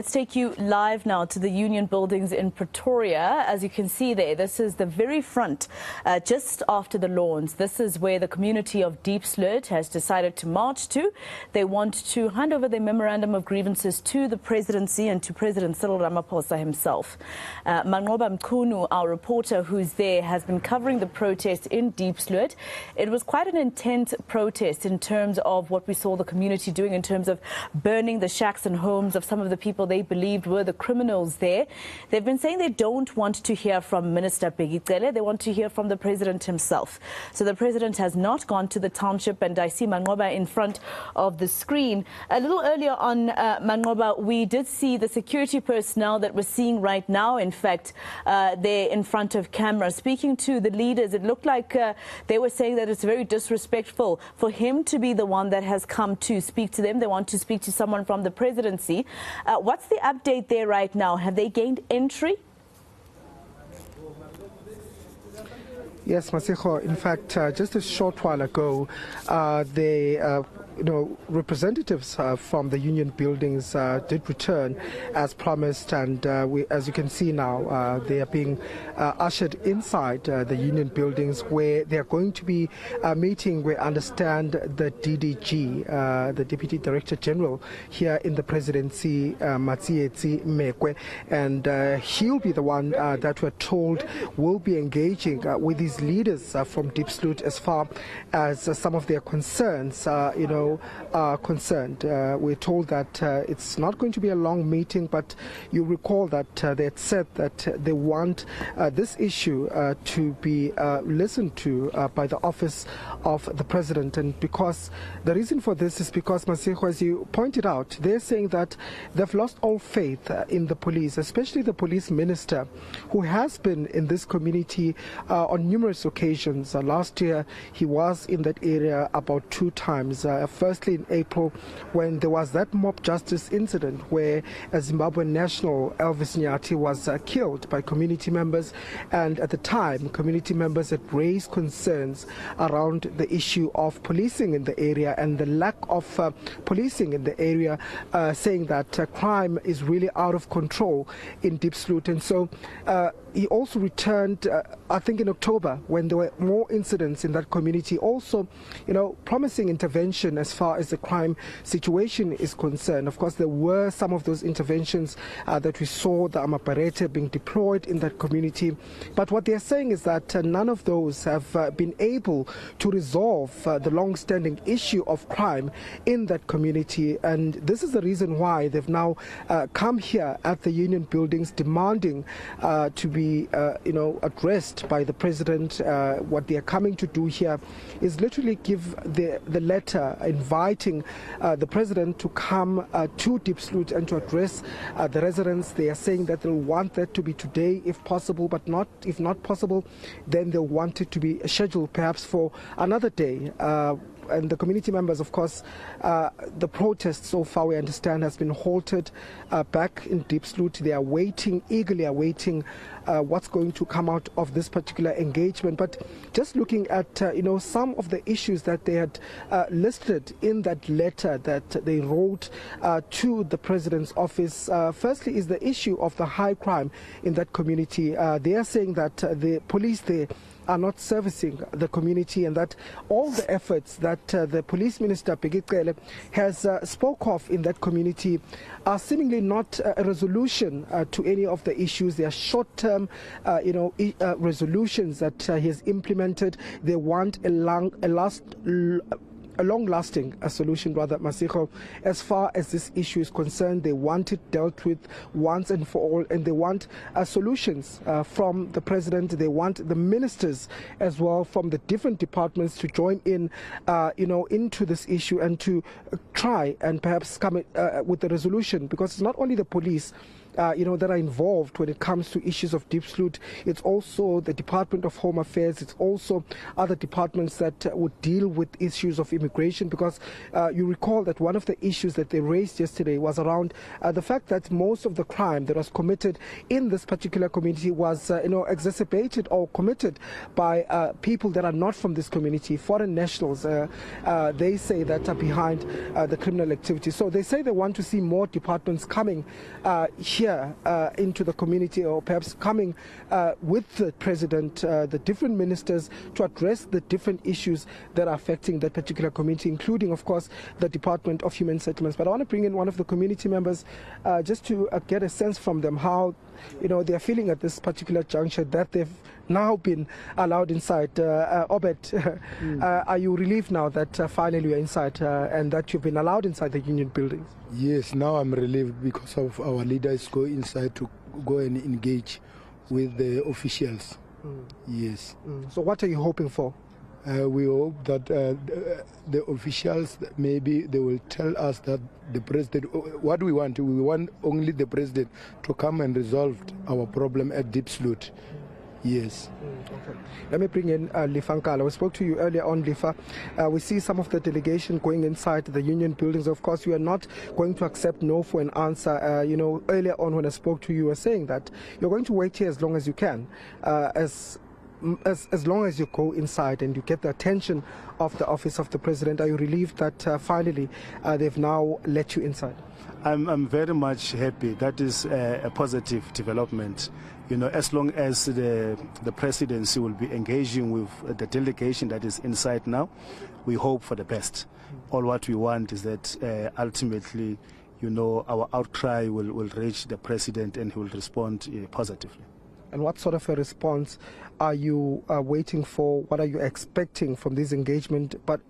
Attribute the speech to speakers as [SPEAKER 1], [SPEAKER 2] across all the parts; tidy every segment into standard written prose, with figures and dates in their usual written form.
[SPEAKER 1] Let's take you live now to the Union Buildings in Pretoria. As you can see there, this is the very front, just after the lawns. This is where the community of Diepsloot has decided to march to. They want to hand over their memorandum of grievances to the presidency and to President Cyril Ramaphosa himself. Aviwe Mtila, our reporter who's there, has been covering the protest in Diepsloot. It was quite an intense protest in terms of what we saw the community doing in terms of burning the shacks and homes of some of the people they believed were the criminals there. They've been saying they don't want to hear from Minister Bheki, they want to hear from the president himself. So the president has not gone to the township, and I see Manqoba in front of the screen. A little earlier on, Manqoba, we did see the security personnel that we're seeing right now, in fact, there in front of camera. Speaking to the leaders, it looked like they were saying that it's very disrespectful for him to be the one that has come to speak to them. They want to speak to someone from the presidency. What's the update there right now? Have they gained entry?
[SPEAKER 2] Yes, Masiho. In fact, just a short while ago, representatives from the Union Buildings did return as promised, and as you can see now, they are being ushered inside the Union Buildings, where they are going to be meeting, we understand, the DDG, the Deputy Director General here in the presidency, Matsietsi Mekwe, and he'll be the one that we're told will be engaging with these leaders from Diepsloot as far as some of their concerns, are concerned. We're told that it's not going to be a long meeting, but you recall that they had said that they want this issue to be listened to by the office of the president. And because the reason for this is because, Masiho, as you pointed out, they're saying that they've lost all faith in the police, especially the police minister, who has been in this community on numerous occasions. Last year, he was in that area about 2 times. Firstly, in April, when there was that mob justice incident where a Zimbabwean national, Elvis Nyati, was killed by community members. And at the time, community members had raised concerns around the issue of policing in the area and the lack of policing in the area, saying that crime is really out of control in Diepsloot. And so he also returned, I think in October, when there were more incidents in that community, also, promising intervention as far as the crime situation is concerned. Of course, there were some of those interventions that we saw, the Amaparete being deployed in that community. But what they're saying is that none of those have been able to resolve the long-standing issue of crime in that community. And this is the reason why they've now come here at the Union Buildings demanding to be addressed by the president. What they are coming to do here is literally give the letter inviting the president to come to Diepsloot and to address the residents. They are saying that they'll want that to be today if possible, but if not possible, then they'll want it to be scheduled perhaps for another day. And the community members, of course, the protest so far, we understand, has been halted back in Diepsloot. They are waiting, eagerly awaiting what's going to come out of this particular engagement. But just looking at, some of the issues that they had listed in that letter that they wrote to the president's office, firstly is the issue of the high crime in that community. They are saying that the police there are not servicing the community, and that all the efforts that the police minister Bheki has spoke of in that community are seemingly not a resolution to any of the issues. They are short-term, resolutions that he has implemented. They want a long-lasting solution, rather, Masiho. As far as this issue is concerned, they want it dealt with once and for all, and they want solutions from the president. They want the ministers as well from the different departments to join in, into this issue and to try and perhaps come with a resolution, because it's not only the police that are involved when it comes to issues of Diepsloot. It's also the Department of Home Affairs. It's also other departments that would deal with issues of immigration. immigration, because you recall that one of the issues that they raised yesterday was around the fact that most of the crime that was committed in this particular community was exacerbated or committed by people that are not from this community, foreign nationals. They say that are behind the criminal activity. So they say they want to see more departments coming here into the community, or perhaps coming with the president, the different ministers, to address the different issues that are affecting that particular community, including, of course, the Department of Human Settlements. But I want to bring in one of the community members just to get a sense from them how they are feeling at this particular juncture that they've now been allowed inside. Obed, are you relieved now that finally you're inside and that you've been allowed inside the union buildings?
[SPEAKER 3] Yes, now I'm relieved because of our leaders go inside to go and engage with the officials. Yes.
[SPEAKER 2] So what are you hoping for?
[SPEAKER 3] We hope that the officials, maybe they will tell us that the president, what we want only the president to come and resolve our problem at Diepsloot. Yes.
[SPEAKER 2] Okay. Let me bring in Lifa. We spoke to you earlier on, Lifa. We see some of the delegation going inside the union buildings. Of course, you are not going to accept no for an answer. Earlier on when I spoke to you, you were saying that you're going to wait here as long as you can, as long as you go inside and you get the attention of the office of the president. Are you relieved that finally they've now let you inside?
[SPEAKER 4] I'm very much happy. That is a positive development. As long as the presidency will be engaging with the delegation that is inside now, we hope for the best. All what we want is that ultimately, our outcry will reach the president and he will respond positively.
[SPEAKER 2] And what sort of a response are you waiting for? What are you expecting from this engagement? But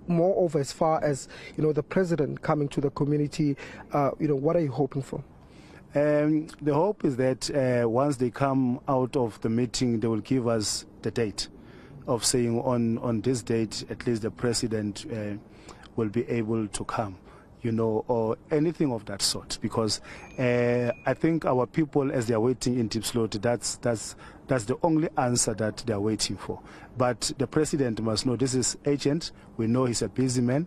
[SPEAKER 2] moreover, as far as the president coming to the community, what are you hoping for?
[SPEAKER 4] The hope is that once they come out of the meeting, they will give us the date of saying on this date, at least the president will be able to come, or anything of that sort. Because I think our people, as they are waiting in Diepsloot, that's the only answer that they are waiting for. But the president must know this is urgent. We know he's a busy man,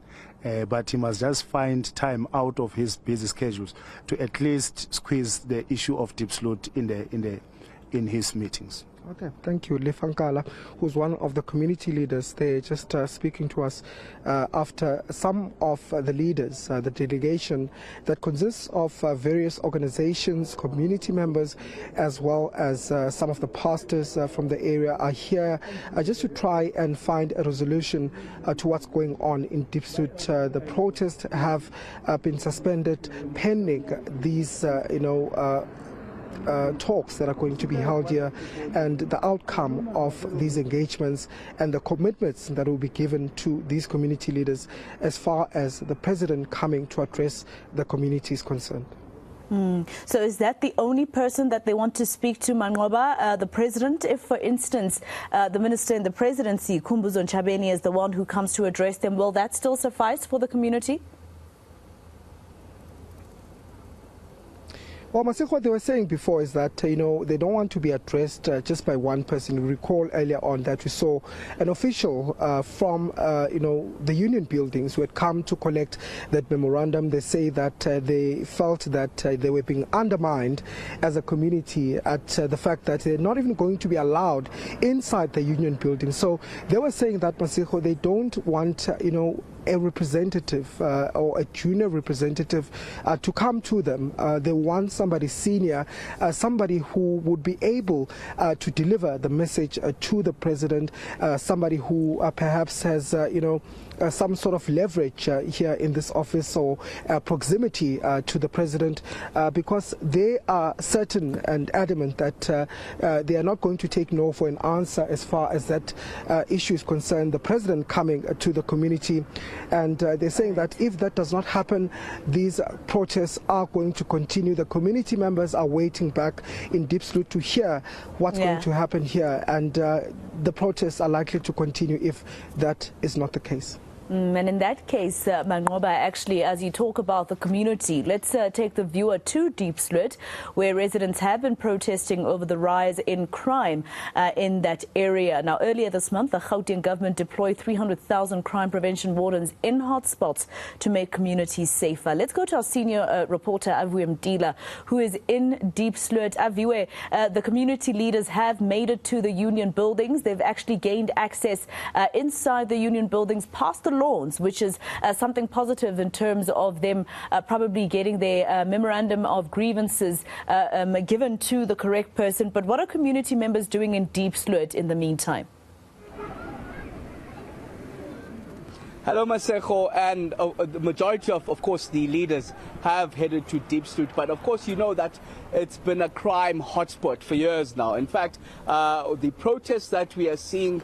[SPEAKER 4] but he must just find time out of his busy schedules to at least squeeze the issue of Diepsloot in his meetings.
[SPEAKER 2] Okay, thank you. Lifa, who's one of the community leaders there, just speaking to us after some of the leaders, the delegation that consists of various organizations, community members, as well as some of the pastors from the area are here just to try and find a resolution to what's going on in Diepsloot. The protests have been suspended pending these, talks that are going to be held here, and the outcome of these engagements and the commitments that will be given to these community leaders as far as the president coming to address the community is concerned.
[SPEAKER 1] So is that the only person that they want to speak to, Manqoba, the president? If, for instance, the minister in the presidency, Khumbuzo Ntshabeni, is the one who comes to address them, will that still suffice for the community?
[SPEAKER 2] Well, Masiko, what they were saying before is that, they don't want to be addressed just by one person. You recall earlier on that we saw an official from, the union buildings who had come to collect that memorandum. They say that they felt that they were being undermined as a community at the fact that they're not even going to be allowed inside the union building. So they were saying that, Masiko, they don't want, a representative or a junior representative to come to them. They want somebody senior, somebody who would be able to deliver the message to the president, somebody who perhaps has, some sort of leverage here in this office or proximity to the president, because they are certain and adamant that they are not going to take no for an answer as far as that issue is concerned. The president coming to the community, and they're saying that if that does not happen, these protests are going to continue. The community members are waiting back in Diepsloot to hear what's going to happen here, and the protests are likely to continue if that is not the case.
[SPEAKER 1] And in that case, Manqoba, actually, as you talk about the community, let's take the viewer to Diepsloot, where residents have been protesting over the rise in crime in that area. Now, earlier this month, the Gauteng government deployed 300,000 crime prevention wardens in hotspots to make communities safer. Let's go to our senior reporter, Aviwe Mtila, who is in Diepsloot. Aviwe, the community leaders have made it to the union buildings. They've actually gained access inside the union buildings past the lawns, which is something positive in terms of them probably getting their memorandum of grievances given to the correct person. But what are community members doing in Diepsloot in the meantime?
[SPEAKER 5] Hello, Maseko, and the majority of course, the leaders have headed to Diepsloot. But, of course, you know that it's been a crime hotspot for years now. In fact, the protests that we are seeing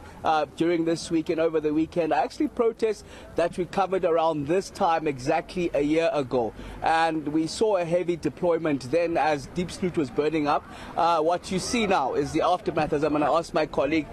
[SPEAKER 5] during this week and over the weekend are actually protests that we covered around this time exactly a year ago. And we saw a heavy deployment then as Diepsloot was burning up. What you see now is the aftermath, as I'm going to ask my colleague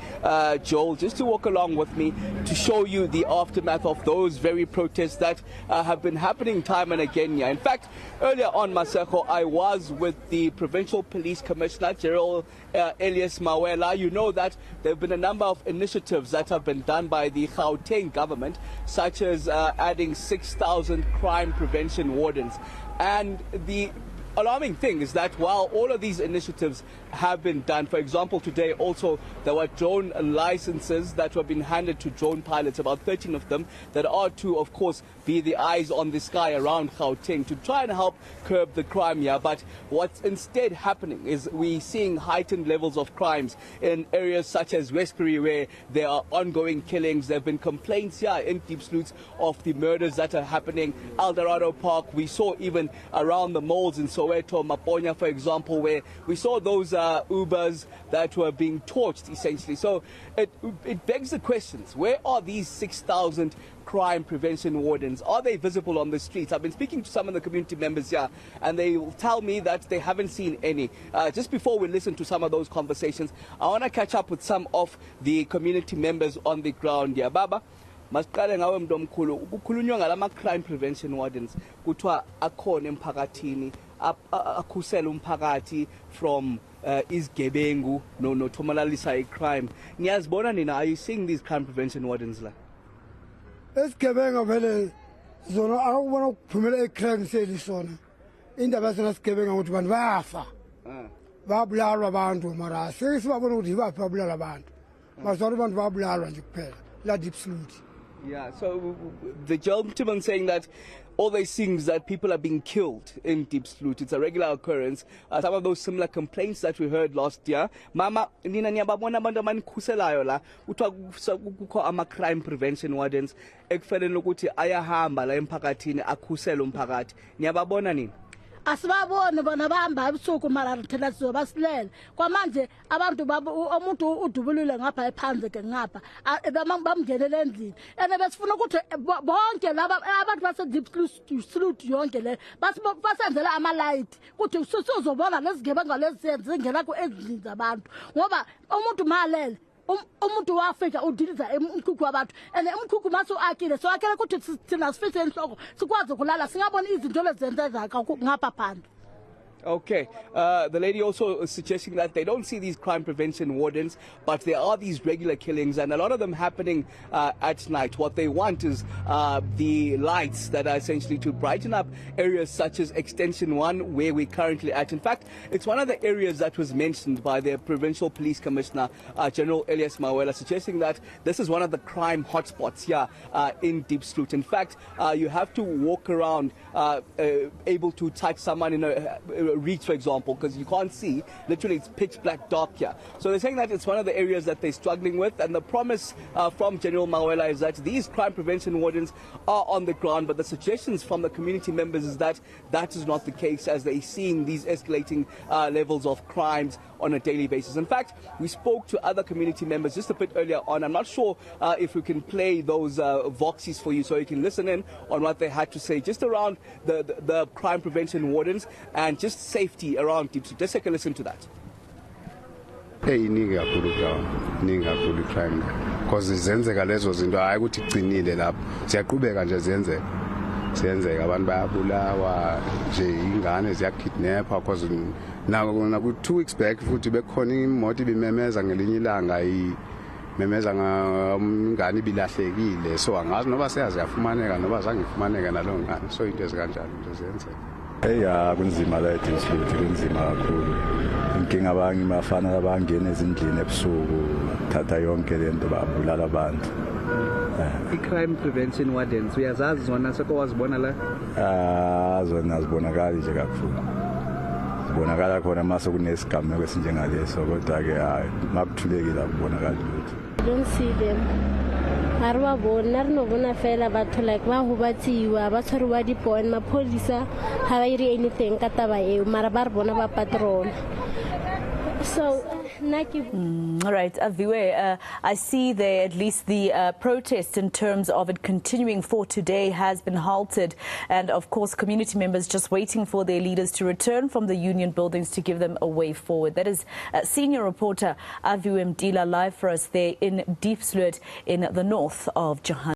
[SPEAKER 5] Joel just to walk along with me to show you the aftermath of those very protests that have been happening time and again here. In fact, earlier on, Maseko, I was with the Provincial Police Commissioner, General Elias Mawela. You know that there have been a number of initiatives that have been done by the Gauteng government, such as adding 6,000 crime prevention wardens. And the alarming thing is that while all of these initiatives have been done, for example, today also there were drone licenses that were being handed to drone pilots, about 13 of them, that are to, of course, be the eyes on the sky around Gauteng to try and help curb the crime here. But what's instead happening is we're seeing heightened levels of crimes in areas such as Westbury, where there are ongoing killings. There have been complaints here in Diepsloot of the murders that are happening. Eldorado Park, we saw even around the malls in Soweto, Maponya, for example, where we saw those Ubers that were being torched, essentially. So it begs the questions, where are these 6,000 crime prevention wardens? Are they visible on the streets? I've been speaking to some of the community members here, and they will tell me that they haven't seen any. Just before we listen to some of those conversations, I want to catch up with some of the community members on the ground here. Baba, masiqale ngawe mntu omkhulu, kukhulunywa ngalama crime prevention wardens kuthiwa akhona emphakathini akhusela umphakathi from izgebengu nothomalalisa crime. Niyazibona nina, are you seeing these crime prevention wardens la?
[SPEAKER 6] Esigebenga vele zona akubona ukuphumela ecrime selisona indaba zona sigebenga ukuthi abantu bayafa babulalwa abantu mara sesibabona ukuthi yibaphi babulala abantu mazona abantu babulalwa nje kuphela la Diepsloot.
[SPEAKER 5] Yeah, so the gentleman saying that all they're seeing is that people are being killed in Diepsloot. It's a regular occurrence. Some of those similar complaints that we heard last year. Mama, nina niyababona abantu abanikhuselayo la uthiwa kukho ama-crime prevention wardens ekufanele ukuthi ayahamba la emphakathini akhusele umphakathi. Niyababona nini?
[SPEAKER 7] Asibabone bona bahamba ebusuku mara thina sizobasilele kwamanje abantu umuntu udubulule ngapha ephansi ke ngapha bamngenele endlini ene besifuna ukuthi bonke laba abantu base Diepsloot yonke le basenzela ama light ukuthi sizobona lesigebenga lesiyenze ingena ku endlini zabantu ngoba umuntu malele umuntu wafika udiliza umkhukhu wabantu ene umkhukhu maso akile so akele ukuthi thina sifise enhloko sikwazi kulala singabona izinto lezenzeka ngapha phandle.
[SPEAKER 5] Okay. The lady also is suggesting that they don't see these crime prevention wardens, but there are these regular killings, and a lot of them happening at night. What they want is the lights that are essentially to brighten up areas such as Extension 1, where we're currently at. In fact, it's one of the areas that was mentioned by the Provincial Police Commissioner, General Elias Mawela, suggesting that this is one of the crime hotspots here in Diepsloot. In fact, you have to walk around able to touch someone in a reach, for example, because you can't see. Literally, it's pitch black dark here. So they're saying that it's one of the areas that they're struggling with, and the promise from General Mawela is that these crime prevention wardens are on the ground, but the suggestions from the community members is that that is not the case, as they're seeing these escalating levels of crimes on a daily basis. In fact, we spoke to other community members just a bit earlier on. I'm not sure if we can play those voxies for you so you can listen in on what they had to say just around the crime prevention wardens and just safety around Diepsloot. Just take a listen to that.
[SPEAKER 8] Hey, ninga kuru crime because zenzeka lezo zinto hayi ukuthi igcinile lapho siyaqhubeka nje ziyenzeka abantu bayabulawa nje ingane ziyakidnapha because naku 2 weeks back futhi bekhona imoto ibimemeza ngelinye ilanga memeza ngani bilahlekile so angazi noba seyaziyafumaneka noba zangifumaneka nalo ngane so into ezikanjalo nje ziyenzeka
[SPEAKER 9] kunzima la Diepsloot kunzima kakhulu inkinga abangimafana abangena ezindlini ebusuku thatha yonke lento babulala abantu
[SPEAKER 5] i-crime prevention wardens uyazazi zona seko wazibona la
[SPEAKER 9] zona zibonakala nje kakhulu zibonakala khona mase kunesigameko esinjengaleso kodwa-ke hayi makuthulekile akubonakali lutho.
[SPEAKER 10] I don't see them. Ha re ba bona re no bona fela batho like ba hubatsiwa ba tshwariwa dipone maphodisa ha ba ire anything ka taba eo mara ba re bona ba patrol so
[SPEAKER 1] all right, Aviwe, I see there at least the protest in terms of it continuing for today has been halted, and of course community members just waiting for their leaders to return from the union buildings to give them a way forward. That is senior reporter Aviwe Mtila live for us there in Diepsloot in the north of Johannesburg.